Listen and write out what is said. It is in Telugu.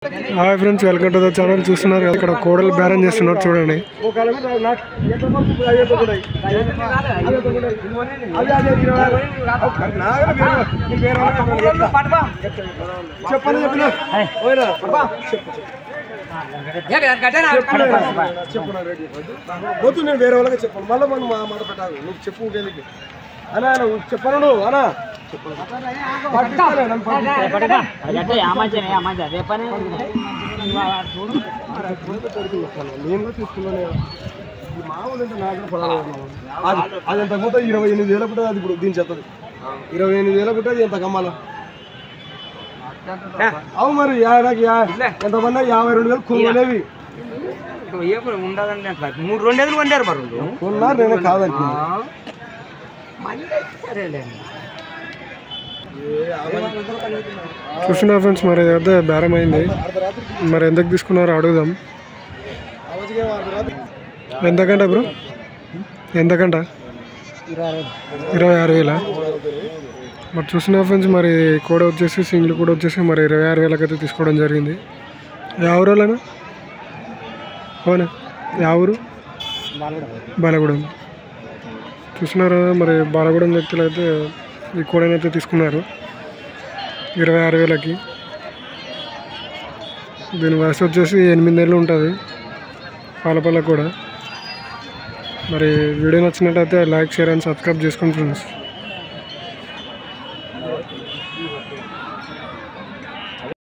Hi friends, welcome to the channel. చూస్తున్నారు కదా, ఇక్కడ కోడలు బేరం చేస్తున్నారు చూడండి. వద్దు, నేను వేరే వాళ్ళకి చెప్పాను. మళ్ళీ మనం మాట పెట్టాలి. నువ్వు చెప్పు అనా, నువ్వు చెప్పను నువ్వు అనా. నేను తీసుకున్నాను. మామూలు అంటే నాకు అది ఎంత మొత్తం 28,000 పుట్టదు. అది ఇప్పుడు దీని చెత్తది 28,000 పుట్టది. ఎంత కమ్మాల అవు మరి నాకు ఎంతమంది 52,000 కొనలేవి ఉండదండి. అట్లా 2 కొంటారు మరి కొన్నారు. నేనే కాదనుకున్నా. చూస్తున్నారు ఫ్రెండ్స్, మరి అదే బేరం అయింది. మరి ఎందుకు తీసుకున్నారో అడుగుదాం. ఎంతకంట బ్రో? ఎంతకంట? 26,000. మరి చూస్తున్నారు ఫ్రెండ్స్, మరి కూడా వచ్చేసి సింగిల్ కూడా వచ్చేసి మరి 26,000 అయితే తీసుకోవడం జరిగింది. ఎవరునా అవునా? ఎవరు? బాలగూడెం. చూస్తున్నారు మరి బాలగూడెం వ్యక్తులు అయితే ఈ కోడనైతే తీసుకున్నారు 26,000కి. దీని వయసు వచ్చేసి 8 నెలలు ఉంటుంది. పాలపల్ల కూడా. మరి వీడియో నచ్చినట్టయితే లైక్, షేర్ అండ్ సబ్స్క్రైబ్ చేసుకోండి ఫ్రెండ్స్.